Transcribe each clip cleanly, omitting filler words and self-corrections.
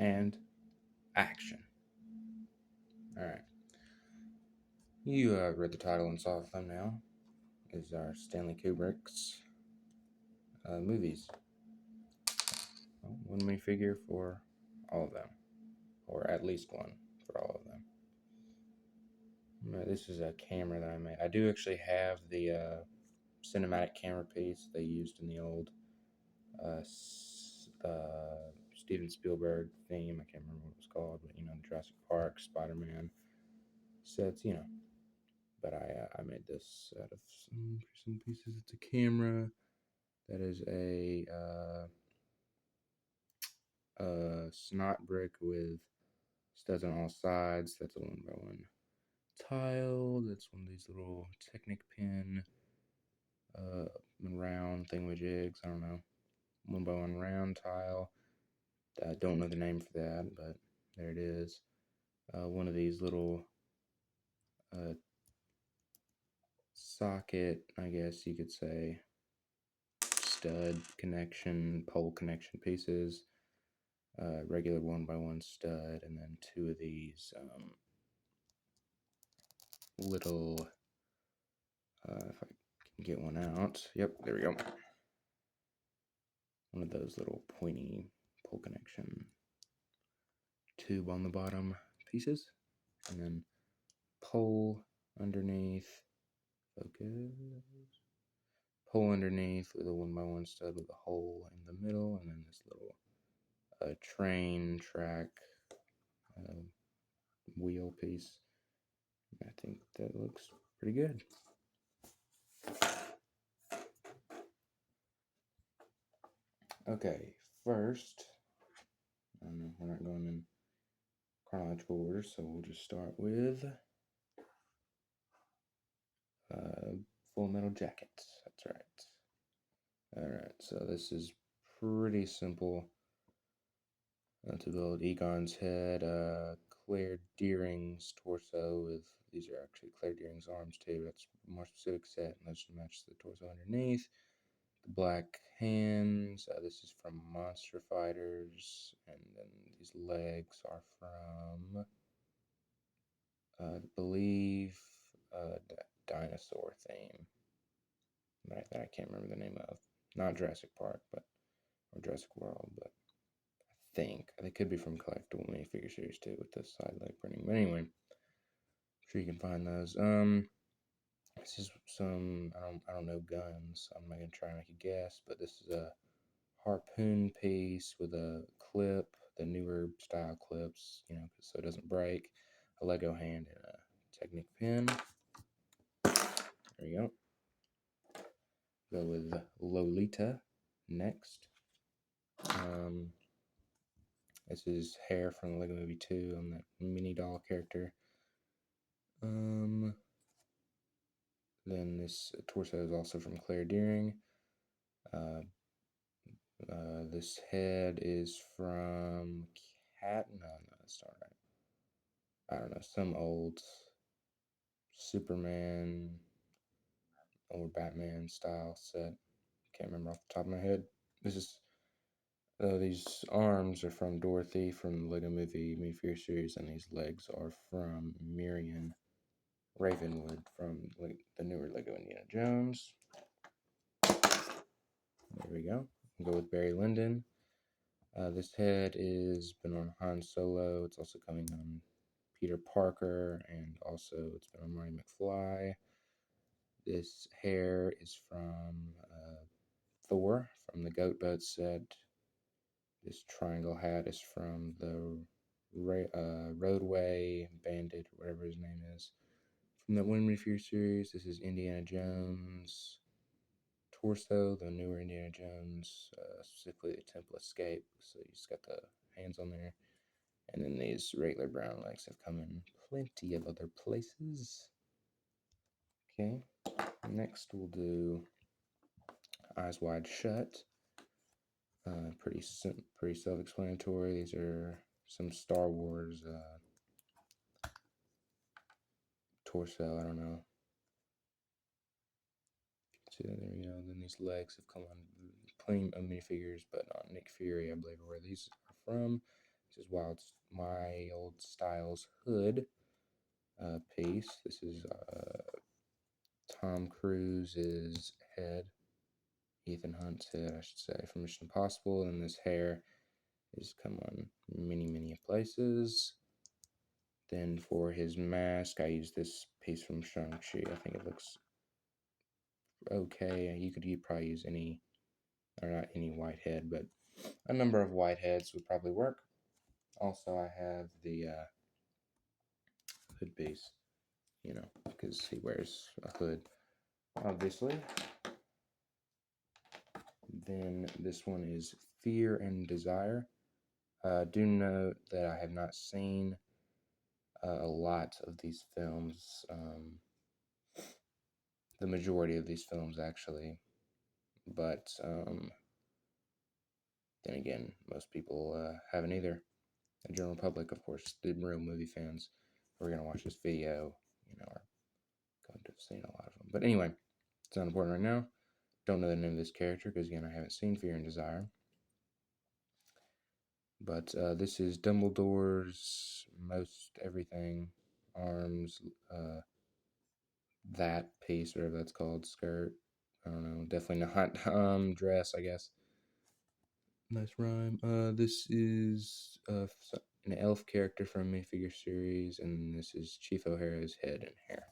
and action. Alright. You read the title and saw the thumbnail. Is our Stanley Kubrick's movies. Well, one minifigure for all of them, or at least one for all of them. This is a camera that I made. I do actually have the cinematic camera piece they used in the old Steven Spielberg theme. I can't remember what it was called, but Jurassic Park, Spider-Man sets, But I made this out of some pieces. It's a camera. That is a snot brick with studs on all sides. That's a 1x1 tile. That's one of these little Technic pin round thingamajigs. I don't know. 1x1 round tile. I don't know the name for that, but there it is. One of these little socket, I guess you could say, stud connection, pole connection pieces. Regular 1x1 stud, and then two of these little, if I can get one out, yep, there we go. One of those little pointy pole connection tube on the bottom pieces, and then pole underneath, focus, pole underneath with a 1x1 stud with a hole in the middle, and then this little train track wheel piece. I think that looks pretty good. Okay, first, we're not going in chronological order, so we'll just start with Full Metal Jacket. That's right. Alright, so this is pretty simple to build. Egon's head, Claire Deering's torso with, these are actually Claire Deering's arms too, that's a more specific set, and let's match the torso underneath. The black hands, this is from Monster Fighters, and then these legs are from, I believe, dinosaur theme, right, that I can't remember the name of. Not Jurassic Park, or Jurassic World, but I think they could be from collectible minifigure series too, with the side leg printing. But anyway, I'm sure you can find those. This is some, I don't know guns. I'm not gonna try and make a guess, but this is a harpoon piece with a clip, the newer style clips, so it doesn't break. A Lego hand and a Technic pin. There you go. Go with Lolita next. This is hair from the Lego Movie 2 on that mini doll character. Then this torso is also from Claire Deering. This head is from Cat. No, that's not right. I don't know, some old Superman or Batman style set. Can't remember off the top of my head. This is these arms are from Dorothy from the Lego Movie minifigure series, and these legs are from Miriam Ravenwood from the newer Lego Indiana Jones. There we go. We'll go with Barry Lyndon. This head is been on Han Solo. It's also coming on Peter Parker, and also it's been on Marty McFly. This hair is from Thor from the Goat Boat set. This triangle hat is from the Roadway Bandit, or whatever his name is, from the One Minifigure series. This is Indiana Jones torso, the newer Indiana Jones, specifically the Temple Escape. So you just got the hands on there. And then these regular brown legs have come in plenty of other places. Okay, next we'll do Eyes Wide Shut. Pretty self-explanatory. These are some Star Wars torso. I don't know. See that? There we go. Then these legs have come on plenty of minifigures, but not Nick Fury, I believe, where these are from. This is Wild Styles hood piece. This is Tom Cruise's head, Ethan Hunt's head, I should say, from Mission Impossible. And this hair is come on many places. Then for his mask, I use this piece from Shang-Chi. I think it looks okay. You could probably use any, or not any white head, but a number of white heads would probably work. Also, I have the hood piece, because he wears a hood, obviously. Then this one is Fear and Desire. Do note that I have not seen a lot of these films, the majority of these films actually, but then again, most people haven't either. The general public, of course, the real movie fans who are going to watch this video, are going to have seen a lot of them. But anyway, it's not important right now. Don't know the name of this character because, again, I haven't seen Fear and Desire. But this is Dumbledore's most everything, arms, that piece, whatever that's called, skirt. I don't know, definitely not dress, I guess. Nice rhyme. This is an elf character from minifigure series, and this is Chief O'Hara's head and hair.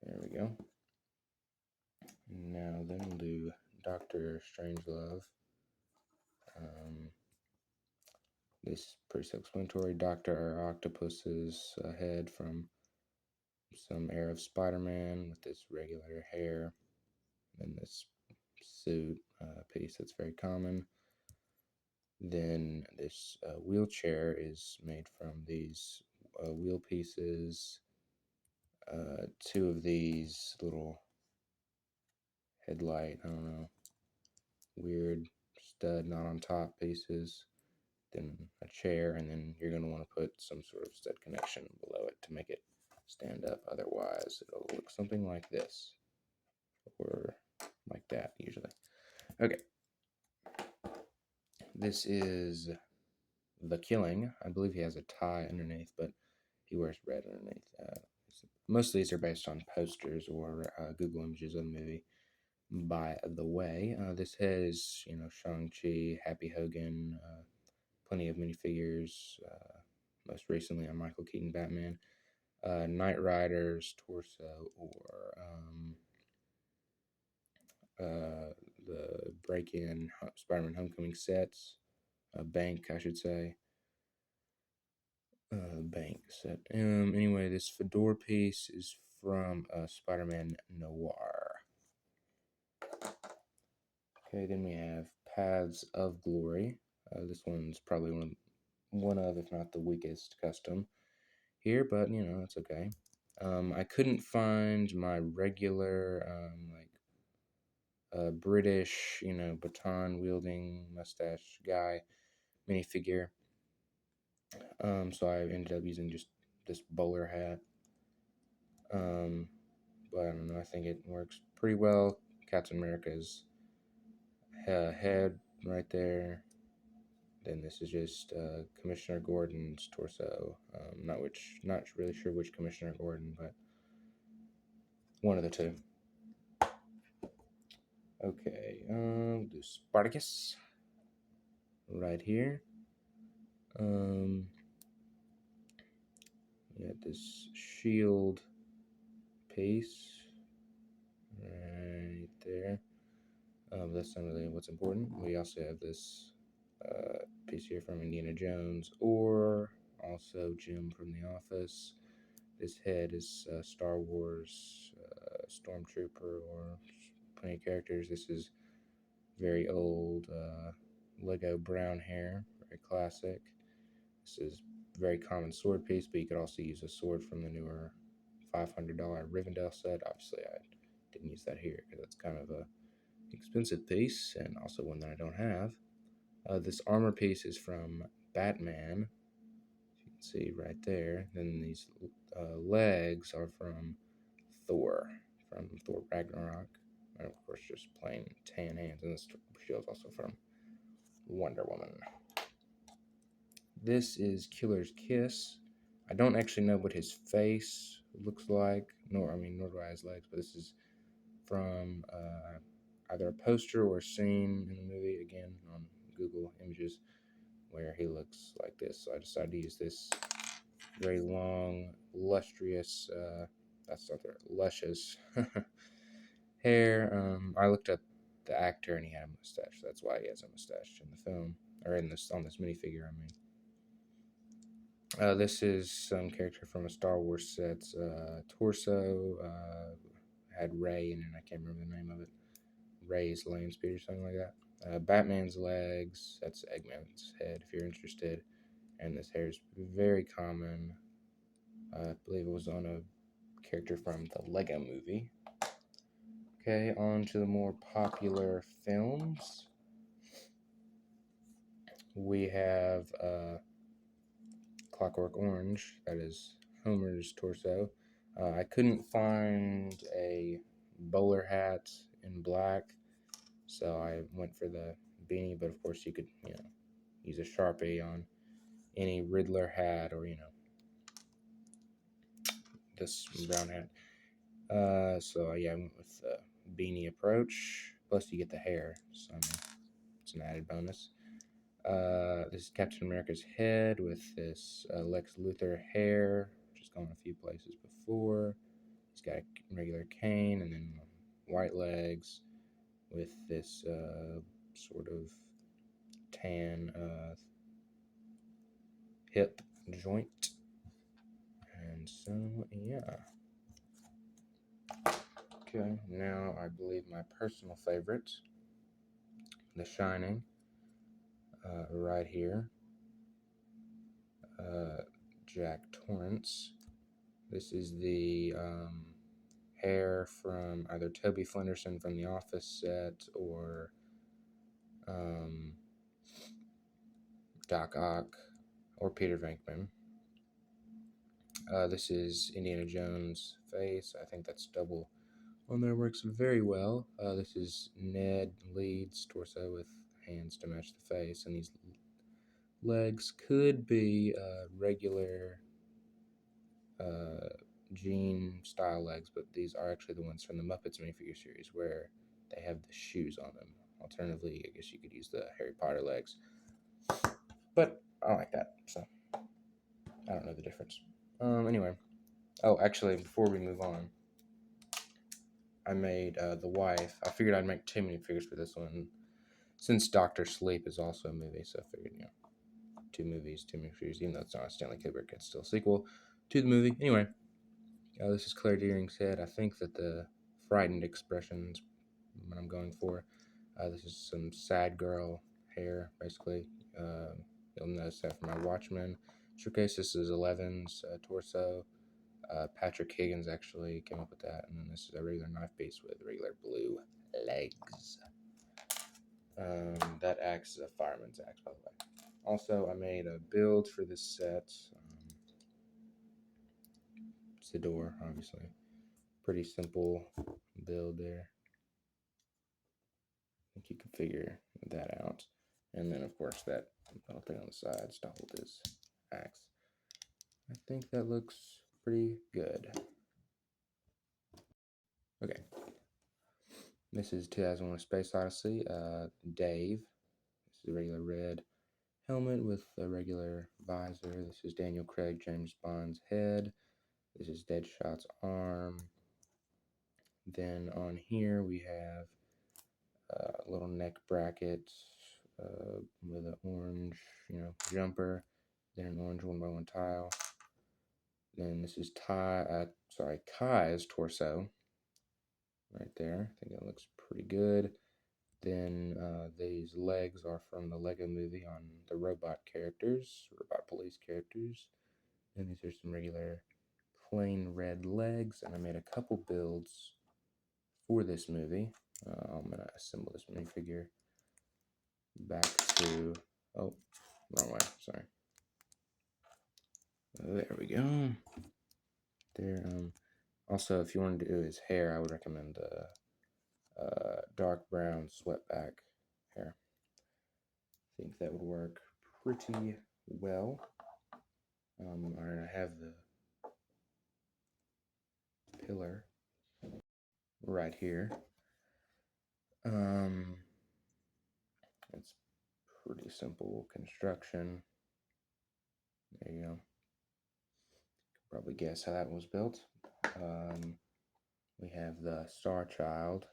There we go. Now then we'll do Dr. Strangelove. This is pretty self-explanatory. Dr. Octopus's head from some era of Spider-Man with this regular hair, and this suit piece that's very common. Then this wheelchair is made from these wheel pieces, two of these little headlight, I don't know, weird stud not on top pieces, then a chair, and then you're going to want to put some sort of stud connection below it to make it stand up. Otherwise, it'll look something like this, or like that usually. Okay. This is The Killing. I believe he has a tie underneath, but he wears red underneath. Most of these are based on posters or Google images of the movie. By the way, this has, Shang-Chi, Happy Hogan, plenty of minifigures, most recently on Michael Keaton Batman, Knight Rider's torso, or the Break-In Spider-Man Homecoming sets, bank, I should say. Bank set. Anyway, this fedora piece is from Spider-Man Noir. Okay, then we have Paths of Glory. This one's probably one of, if not the weakest custom here, but it's okay. I couldn't find my regular British, baton wielding mustache guy minifigure. So I ended up using just this bowler hat. But I don't know, I think it works pretty well. Captain America's head right there. Then this is just Commissioner Gordon's torso. Not really sure which Commissioner Gordon, but one of the two. Okay, we'll do Spartacus right here. We got this shield piece right there. That's not really what's important. We also have this piece here from Indiana Jones, or also Jim from The Office. This head is Star Wars Stormtrooper, or plenty of characters. This is very old Lego brown hair, very classic. This is very common sword piece, but you could also use a sword from the newer $500 Rivendell set. Obviously, I didn't use that here because that's kind of a expensive piece, and also one that I don't have. This armor piece is from Batman. You can see right there. Then these legs are from Thor Ragnarok. And of course, just plain tan hands. And this shield's also from Wonder Woman. This is Killer's Kiss. I don't actually know what his face looks like, nor do I his legs, but this is from either a poster or a scene in the movie, again on Google Images, where he looks like this. So I decided to use this very long, lustrous, that's not the right, luscious hair. I looked up the actor and he had a mustache. So that's why he has a mustache in the film, or in this on this minifigure. This is some character from a Star Wars set's torso. Had Ray in it. I can't remember the name of it. Ray's land speed or something like that. Batman's legs. That's Eggman's head, if you're interested. And this hair is very common. I believe it was on a character from the Lego movie. Okay, on to the more popular films. We have Clockwork Orange. That is Homer's torso. I couldn't find a bowler hat in black, so I went for the beanie. But of course, you could use a Sharpie on any Riddler hat, or this brown hat. So yeah, I went with the beanie approach. Plus, you get the hair, so it's an added bonus. This is Captain America's head with this Lex Luthor hair, which has gone a few places before. He's got a regular cane and then white legs with this sort of tan hip joint. And so, yeah. Okay, now I believe my personal favorite, The Shining, right here. Jack Torrance. This is the hair from either Toby Flenderson from The Office set or Doc Ock or Peter Venkman. This is Indiana Jones' face. I think that's double on there, works very well. This is Ned Leeds' torso with hands to match the face, and these legs could be regular Gene style legs, but these are actually the ones from the Muppets minifigure series where they have the shoes on them. Alternatively, I guess you could use the Harry Potter legs, but I like that, so I don't know the difference. Anyway, actually, before we move on, I made the wife. I figured I'd make 2 minifigures for this one, since Doctor Sleep is also a movie, so I figured 2 movies, 2 minifigures, even though it's not a Stanley Kubrick, it's still a sequel to the movie. Anyway. This is Claire Deering's head. I think that the frightened expression is what I'm going for. This is some sad girl hair, basically. You'll notice that from my Watchmen showcase. This is Eleven's torso. Patrick Higgins actually came up with that. And then this is a regular knife piece with regular blue legs. That axe is a fireman's axe, by the way. Also, I made a build for this set. It's the door, obviously. Pretty simple build there. I think you can figure that out. And then, of course, that little thing on the sides to hold his axe. I think that looks pretty good. Okay. This is 2001: Space Odyssey. Dave. This is a regular red helmet with a regular visor. This is Daniel Craig, James Bond's head. This is Deadshot's arm. Then on here we have a little neck bracket with an orange, jumper. Then an orange 1x1 tile. Then this is Kai's torso right there. I think that looks pretty good. Then these legs are from the Lego movie on the robot police characters. Then these are some regular plain red legs, and I made a couple builds for this movie. I'm going to assemble this minifigure back to, wrong way, sorry. There we go. There. Also, if you want to do his hair, I would recommend the dark brown swept back hair. I think that would work pretty well. I have the pillar right here. It's pretty simple construction. There you go. Probably guess how that was built. We have the Star Child.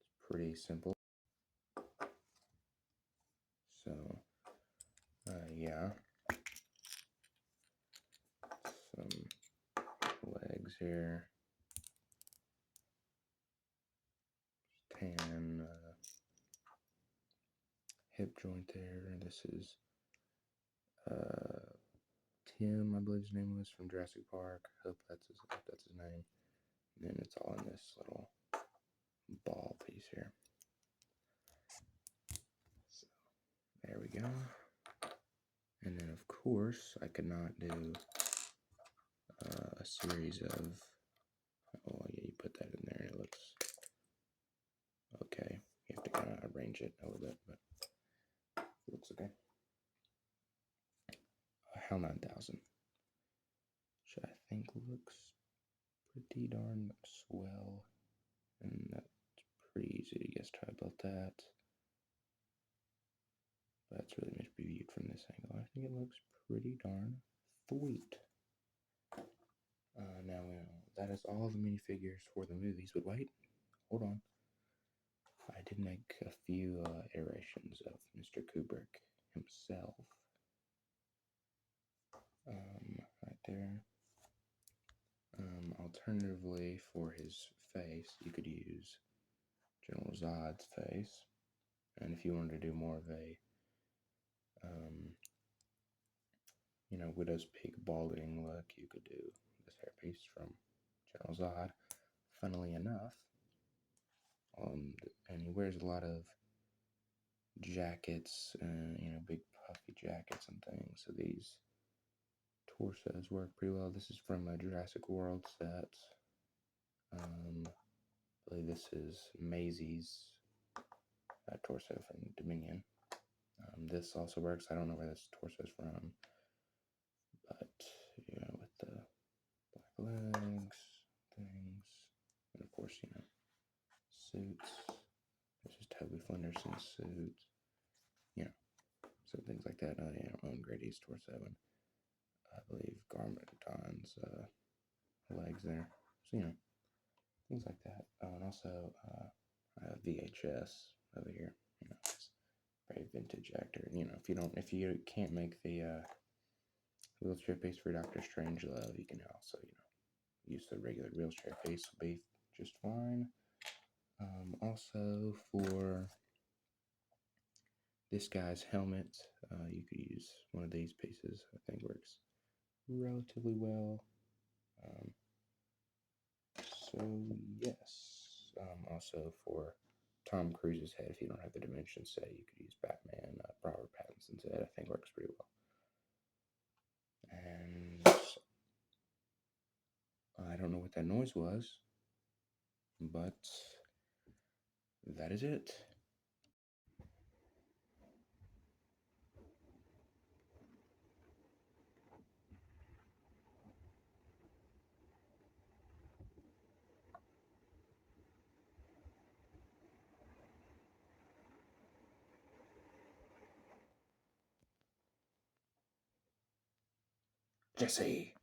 It's pretty simple. So, yeah. Some legs here. Tan hip joint there. This is Tim, I believe his name was, from Jurassic Park. Hope that's his name. And then it's all in this little ball piece here. So there we go. And then of course I could not do a series of, oh yeah, you put that in there and it looks okay. You have to kind of arrange it a little bit, but it looks okay. HAL 9000, which I think looks pretty darn swell, and that's pretty easy to guess how I built that. But that's really meant to be viewed from this angle. I think it looks pretty darn sweet. Now that is all the minifigures for the movies, but wait, hold on. I did make a few iterations of Mr. Kubrick himself. Right there. Alternatively, for his face, you could use General Zod's face. And if you wanted to do more of a, widow's peak balding look, you could do this hairpiece from General Zod. Funnily enough, and he wears a lot of jackets, big puffy jackets and things. So these torsos work pretty well. This is from a Jurassic World set. I believe this is Maisie's torso from Dominion. This also works. I don't know where this torso is from, but with the black legs, things, and of course, suits. This is Toby Flenderson's suit. So things like that. Owen Grady's torso, and I believe Garmadon's legs there. So things like that. And also VHS over here. It's very vintage actor. If you can't make the wheelchair piece for Dr. Strangelove, you can also use the regular wheelchair piece. Will be just fine. Also for this guy's helmet, you could use one of these pieces. I think works relatively well. So yes. Also for Tom Cruise's head, if you don't have the dimension set, you could use Batman, Robert Pattinson's head. I think works pretty well. And I don't know what that noise was, but that is it. Jesse.